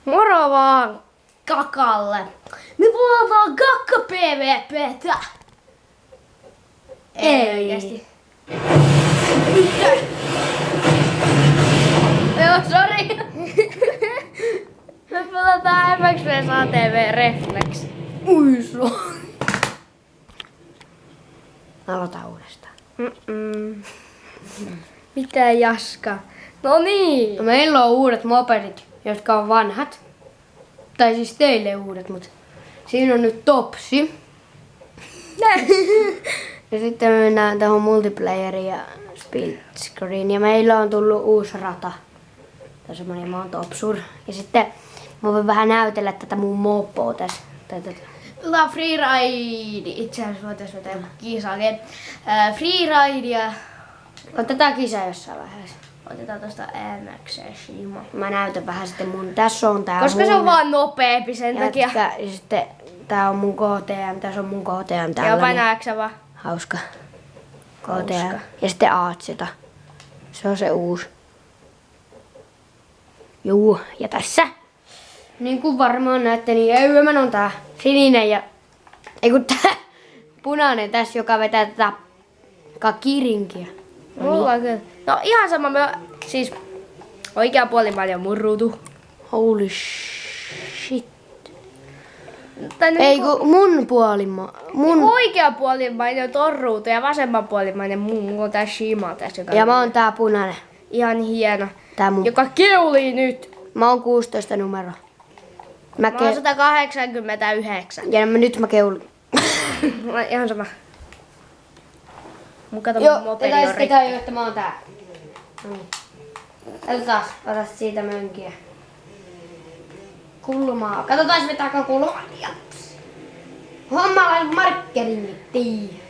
Moro vaan kakalle. Me pelataan kakka PvPtä. Ei oikeesti. Mitä? Joo, sori. Me pelataan MXVS ATV Reflex. Uiso. Aloita uudestaan. Mitä Jaska? No niin. No meillä on uudet mopedit, jotka on vanhat. Tai siis teille uudet, mutta siinä on nyt topsi. Ja sitten me mennään tähän multiplayeriin ja split screen. Ja meillä on tullut uusi rata. Tämä on semmonen, mä oon topsur. Ja sitten mä voin vähän näytellä tätä mun mopoa tässä. Pelataan freeride. Itse asiassa voitais vetää kisaakin. Freeridea. Otetaan kisa jossain vaiheessa. Otetaan tosta MXS. Mä näytän vähän sitten mun. Tässä on tää Koska mun. se on vaan nopeampi sen takia. Ja sitten tää on mun KTM. Tässä on mun KTM Ja tällainen. painaa vaan. Hauska. KTM. Hauska. Ja sitten Aatseta. Se on se uusi. Juu, ja tässä. Niin kuin varmaan näette, niin yömän on tää sininen ja... Ei kun tää punainen tässä, joka vetää tätä kirinkiä. Mulla on kyllä. No ihan sama, siis oikea puolimainen on mun ruutu. Holy shit. Ei Niinku, kun mun puolima. Mun... oikea puolimainen on ton ruutu ja vasemman puolimainen mulla on tää Shima tässä. Joka Ja mä oon tää punainen. ihan hieno. Tää mun... Joka keulii nyt. Mä oon 16 numero. Mä oon 189. Ja nyt mä keulin. Mulla on ihan sama. Mun kato Joo, mun mopedi tätä on sitten rikki. käy, että mä oon tää. Katsotaan, ota siitä mönkiä. Kulmaa. Katsotaan, vetääkö kulmaa. Homma on markkeringi.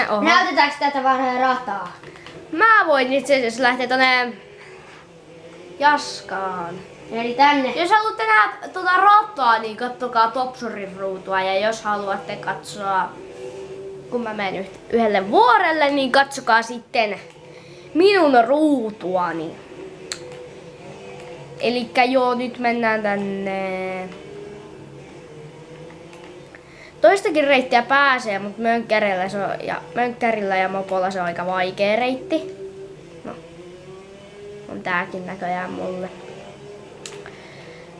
Oho. Näytetäänkö tätä vanhaa rataa? Mä voin itse asiassa lähteä tonne Jaskaan. Eli tänne. Jos haluatte nähdä tuota rataa, niin kattokaa Topsurin ruutua. Ja jos haluatte katsoa, kun mä menen yhdelle vuorelle, niin katsokaa sitten minun ruutuani. Elikkä joo, nyt mennään tänne. Toistakin reittiä pääsee, mutta mönkkärillä ja mopolla se on aika vaikea reitti. No, on tääkin näköjään mulle.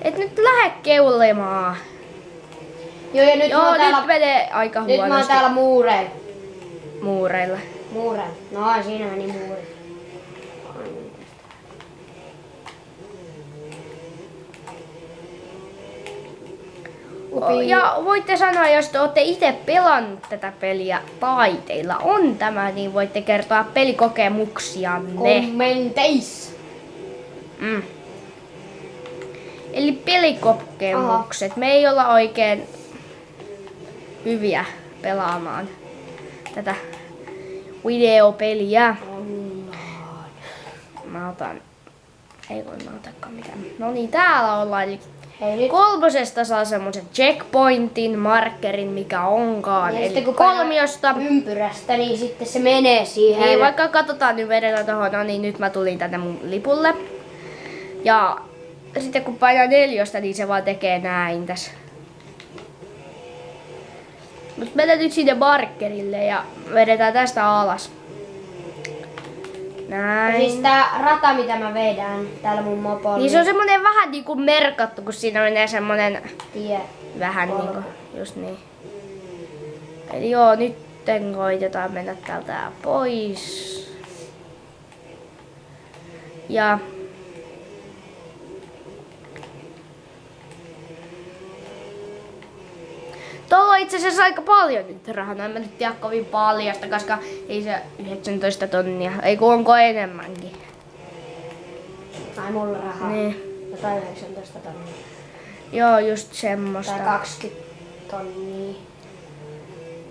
Et nyt lähde keulemaan. Joo, ja nyt Joo, mä oon nyt täällä, menee aika nyt mä oon huonosti täällä muureilla. muureilla. Muureilla. No, siinä meni muuri. Ja voitte sanoa, jos te olette itse pelannut tätä peliä tai teillä on tämä, niin voitte kertoa pelikokemuksianne. Kommenteissa. Eli pelikokemukset. Me ei olla oikein hyviä pelaamaan tätä videopeliä. Mä otan... Ei voi mä otakaan mitään. No niin, täällä ollaan. Eli Hei, nyt. kolmosesta saa semmoisen checkpointin, markerin, mikä onkaan. Ja Eli sitten kun kolmiosta. ympyrästä, niin sitten se menee siihen. Ei, vaikka katsotaan nyt vedetään tohon, no niin nyt mä tulin tänne mun lipulle. Ja sitten kun painaa 4, niin se vaan tekee näin tässä. Mut mennään nyt sinne markkerille ja vedetään tästä alas. Näin. Siis tää rata, mitä mä vedän täällä mun mopolla. Niin se on semmonen vähän niinku merkattu, kun siinä menee semmonen tie. vähän niinku, just niin. Eli joo, nyt koitetaan mennä täältä pois. Ja tuolla on itse asiassa aika paljon nyt rahaa. No en mä nyt tiedä kovin paljasta, koska ei se 19 tonnia. Ei kun onko enemmänkin. Ai mulla rahaa. Niin. Jotain 19 tonnia. Joo, just semmoista. Tai 20 tonnia.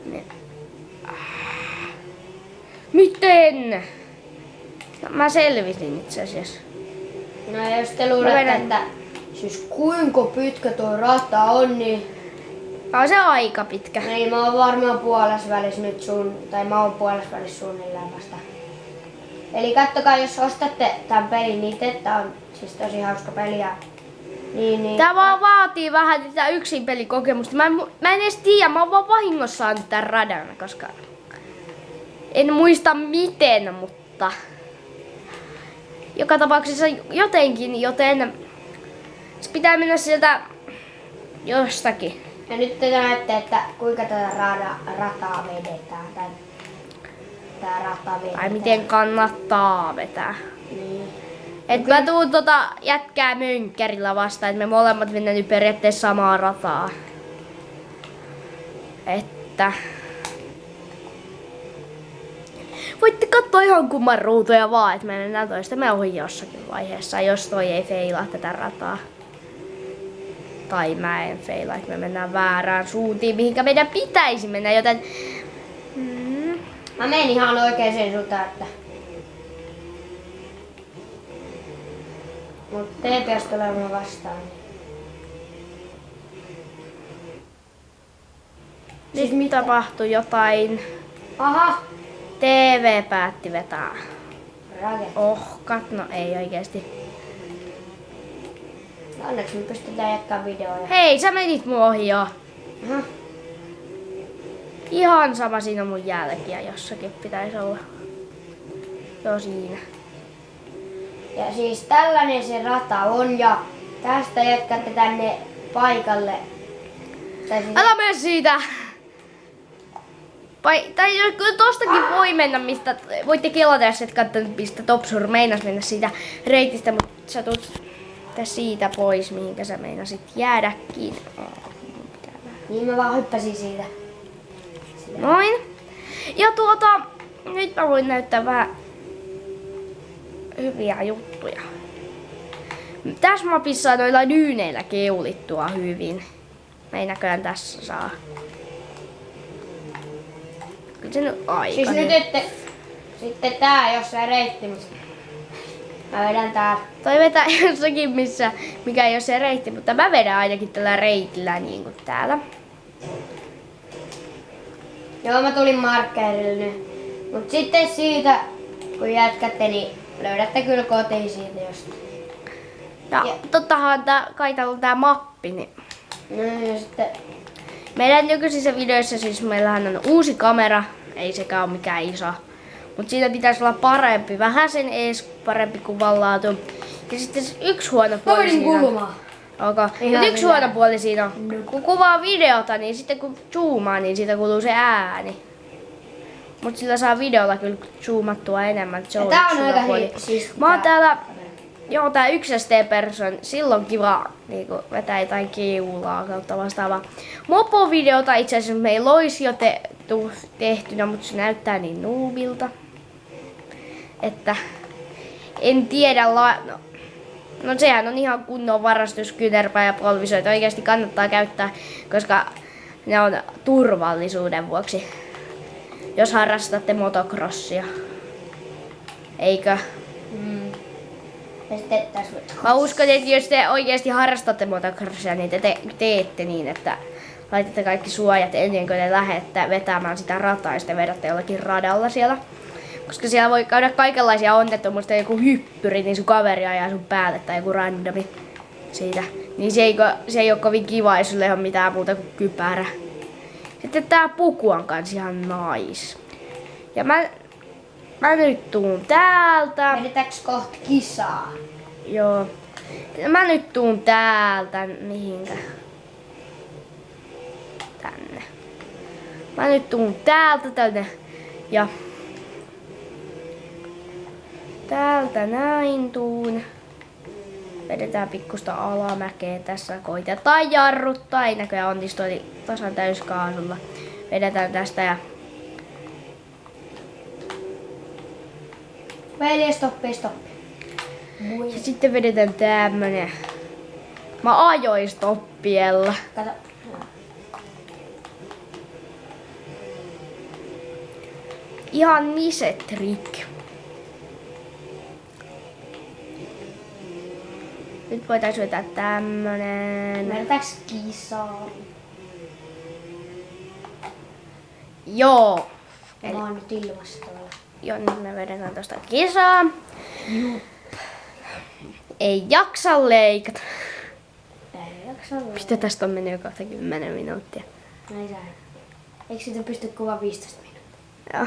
Niin. Miten? No, mä selvisin itse asiassa. No ja jos te luulette, että siis kuinka pitkä tuo rata on, niin On se aika pitkä. niin mä oon varmaan puolesvälis nyt tai mä oon puolesvälis suunnilleen vasta. Eli kattokaa, jos ostatte tämän pelin itse, tää on siis tosi hauska peli. Niin. Tää vaan vaatii vähän tätä yksin pelikokemusta. Mä en edes tiedä, mä oon vaan vahingossa saanut tän radan, koska en muista miten, mutta joka tapauksessa jotenkin, joten se pitää mennä sieltä jostakin. Ja nyt te näette, että kuinka tätä rataa vedetään. Tää rata vedetään. Tai miten kannattaa vetää. Niin. Et mä tuun jätkää mönkkärillä vastaan, että me molemmat mennään nyt periaatteessa samaa rataa. Että voitte katsoa ihan kumman ruutuja vaan, että me mennään toistemme ohi jossakin vaiheessa, jos toi ei feilaa tätä rataa. Tai mä en feilaa, että me mennään väärään suuntiin, mihinkä meidän pitäisi mennä, joten Mä menen ihan oikeeseen suuntaan, että mut TPS tulee mun vastaan. nyt tapahtui jotain. Aha! TV päätti vetää. Raket. No ei oikeesti. Onneksi me pystytään jatkaa videoja. Hei, sä menit mun ohi jo. Aha. Ihan sama, siinä on mun jälkiä jossakin pitäisi olla. Joo, siinä. Ja siis tällainen se rata on ja tästä jatkatte tänne paikalle. Tai siis Älä mene siitä! Tai jos kyllä tostakin voi mennä, mistä voitte kelata, jos et kattonut, mistä Topsur meinas mennä siitä reitistä, mutta sä tulet siitä pois, mihinkä sä meinasit jäädäkin. niin mä vaan hyppäsin siitä. Noin. Ja nyt mä voin näyttää vähän hyviä juttuja. Tässä mapissa on noilla dyyneillä keulittua hyvin. Me ei näköjään tässä saa. Kyllä se nyt aika. Siis nyt ette sitten tää jossain reitti, mutta mä vedän täällä. Toi vetää jossakin mikä ei ole se reitti, mutta mä vedän ainakin tällä reitillä niin kuin täällä. Joo, mä tulin markkerille nyt. Mut sitten siitä, kun jatkatte, niin löydätte kyllä kotiin siitä jostain. Ja tottahan kai täällä on tää mappi, niin No ja sitten meidän nykyisissä videoissa siis meillähän on uusi kamera, ei sekään ole mikään iso. Mutta siinä pitäisi olla parempi, vähän sen ees parempi kuvanlaatu. Ja sitten yksi huono puoli siinä on. Okay. Mut yksi huono puoli siinä on, kun kuvaa videota, niin sitten kun zoomaa, niin siitä kuuluu se ääni. Mut sillä saa videolla kyllä zoomattua enemmän, se on tää yksi on huono aika puoli. siis Mä oon täällä, tää 1SD-person, silloin kiva niinku vetää jotain keulaa kautta vastaavaa. Mopo-videota itse asiassa meillä olisi jo tehtynä, mutta se näyttää niin nuubilta, että en tiedä, no sehän on ihan kunnon varastuskyynärpää ja polvisoita, oikeasti kannattaa käyttää, koska ne on turvallisuuden vuoksi, jos harrastatte motocrossia. Eikö? ja sitten tässä Mä uskon, että jos te oikeasti harrastatte motocrossia, niin te teette niin, että laitatte kaikki suojat ennen kuin te lähdette vetämään sitä rataa ja sitten vedätte jollakin radalla siellä. Koska siellä voi käydä kaikenlaisia onnettomuuksia, joku hyppyri, niin sun kaveri ajaa sun päälle tai joku randomi siitä. Niin se ei ole kovin kiva, jos sulla ei ole mitään muuta kuin kypärä. Sitten tää puku on kans ihan nice. Ja mä nyt tuun täältä. vedetäänkö kohta kisaa? Joo. Mä nyt tuun täältä, mihinkä? Tänne. Mä nyt tuun täältä tänne ja täältä näin tuun. Vedetään pikkusta alamäkeä tässä, koitetaan jarruttaa, ei näköjään onnistu, eli tasan täyskaasulla. Vedetään tästä ja Stoppi. ja sitten vedetään tämmönen. Mä ajoin stoppiella. Kato. Ihan nice trick. Nyt voitais vetää tämmönen. Vedetäänkö kisaa? Joo. Mä oon nyt ilmassa tuolla. nyt me vedetään tosta kisaa. Ei jaksa leikata. Ei jaksa. Mistä tästä on mennyt jo kohta 10 minuuttia? Näin saa. Eikö siitä pysty kuvaa 15 minuuttia? Joo.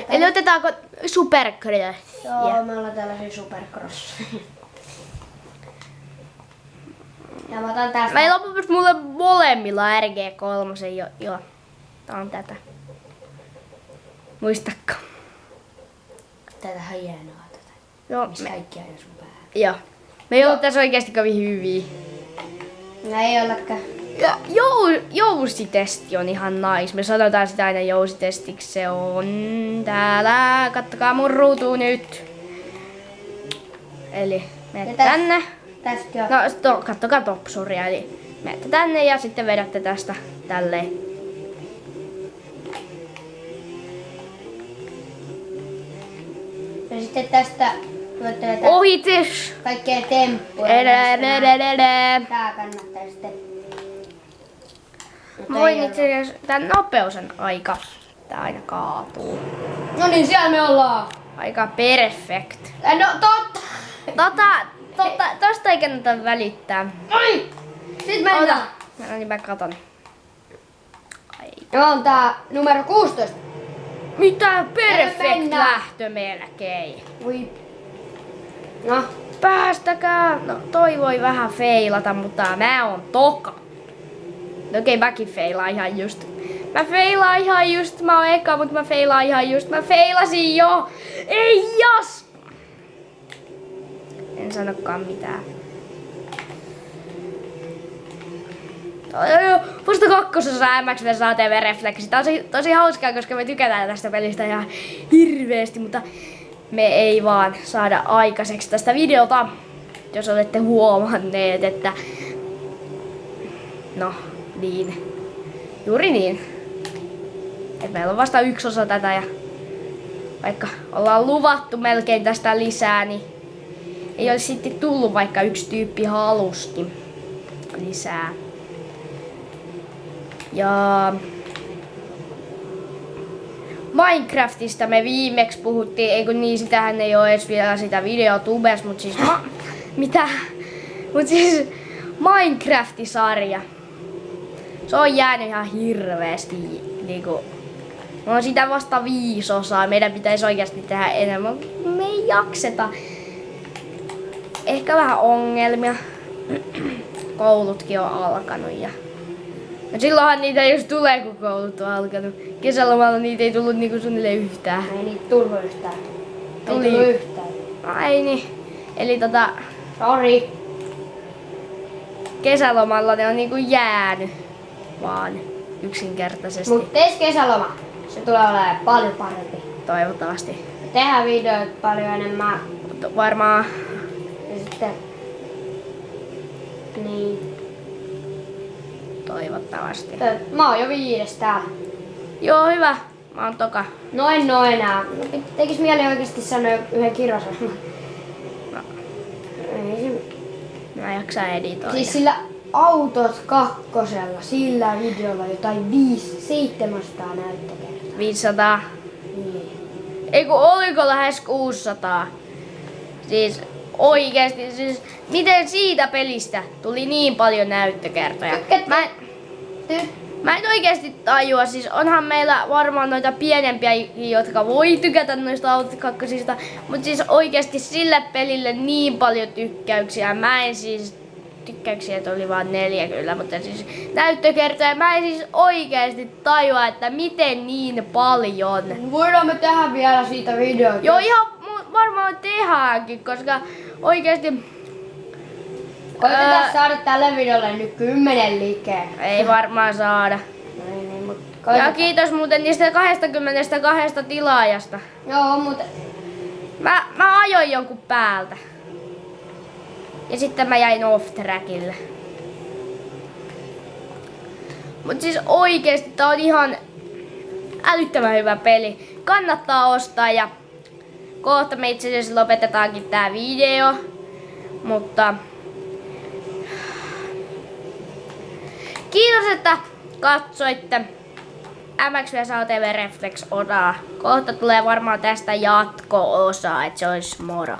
Eli otetaanko supercross? Joo, me ollaan tällaisia supercross. Ja mä otan tästä. Meillä on mulle molemmilla RG3 jo. Joo. Tää on tätä. Muistakko? Tätähän on hienoa tätä. Joo. Missä kaikki aina sun päähän. Joo. Me ei ollut tässä oikeesti kovin hyviä. No ei ollakaan. Ja jousitesti on ihan nice. Me sanotaan sitä aina jousitestiksi. Se on täällä. Kattokaa mun ruutuun nyt. Eli menette tänne. Tästäkin on. No, kattokaa topsuria. Eli menette tänne ja sitten vedätte tästä tälleen. Ja sitten tästä voitte vetää Ohitus! kaikkea temppuja. Tää kannattaa sitten. Voin itse asiassa, tän nopeus on aika, tää aina kaatuu. No niin, siellä me ollaan. Aika perfect. No totta. Tosta ei kannata välittää. Noniin. Sit mennään. No niin, mä katon. Ai. Joo, on tää numero 16. Mitä perfect mennään. lähtö melkein. Ui. No. Päästäkää. No toi voi vähän feilata, mutta mä oon toka. No okei, mäkin feilaan ihan just. Mä oon eka, mutta mä feilaan ihan just. Mä feilasin jo. Ei jas! En sanokaan mitään. Vasta kakkosessa MX ATV-refleksi. Tää on tosi hauskaa, koska me tykätään tästä pelistä ihan hirveesti, mutta me ei vaan saada aikaiseksi tästä videota. Jos olette huomanneet, että... No, niin. Juuri niin. Et meillä on vasta yksi osa tätä ja vaikka ollaan luvattu melkein tästä lisää, niin ei olisi sitten tullut, vaikka yksi tyyppi halusti lisää. Ja Minecraftista me viimeksi puhuttiin, eikö niin, sitähän ei ole edes vielä sitä videotubes, mutta siis mitä? Mut siis Minecraft-sarja. Se on jäänyt ihan hirveesti niinku. On sitä vasta 5 osaa. Meidän pitäisi oikeasti tehdä enemmän. Me ei jakseta. Ehkä vähän ongelmia. Koulutkin on alkanut ja... No silloinhan niitä just tulee, kun koulut on alkanut. Kesälomalla niitä ei tullut niinku suunnilleen yhtään. Ei niitä tullut yhtään. Tuli. Ei tullut yhtään. Ai niin. Eli Sori. kesälomalla ne on niinku jäänyt vaan yksinkertaisesti. Mut teis kesäloma. Se tulee olemaan paljon parempi. Toivottavasti. Me tehdään videoita paljon enemmän. Mutta varmaan Ja sitten... Niin. toivottavasti. Mä oon jo 5 täällä. Joo, hyvä. Mä oon toka. No en oo enää. No, tekis mieli oikeesti sanoa yhden kirjosan. No, Ei se... mä jaksaa editoida. Siis sillä Autot kakkosella, sillä videolla jotain 700 näyttökertaa. 500. Niin. Ei kun oliko lähes 600. Siis oikeesti, siis miten siitä pelistä tuli niin paljon näyttökertoja? Mä en oikeesti tajua, siis onhan meillä varmaan noita pienempiä, jotka voi tykätä noista Autot kakkosista, mutta siis oikeesti sille pelille niin paljon tykkäyksiä. Mä en siis tykkäyksiä, että oli vaan 4 kyllä, mutta siis näyttökertoja. Mä en siis oikeesti tajua, että miten niin paljon. Voidaan me tehdä vielä siitä videota. Joo, ihan varmaan tehdäänkin, koska oikeesti... Koitetaan saada tälle videolle nyt 10 liikeä. Ei varmaan saada. No niin, mut Ja koitetaan. kiitos muuten niistä 22 tilaajasta. Joo, mutta... Mä ajoin jonkun päältä. Ja sitten mä jäin off-trackille. Mut siis oikeesti tää on ihan älyttömän hyvä peli. Kannattaa ostaa ja kohta me itse asiassa lopetetaankin tää video. Mutta kiitos, että katsoitte. MX ATV Reflex osa. Kohta tulee varmaan tästä jatko-osa, että se olisi moro.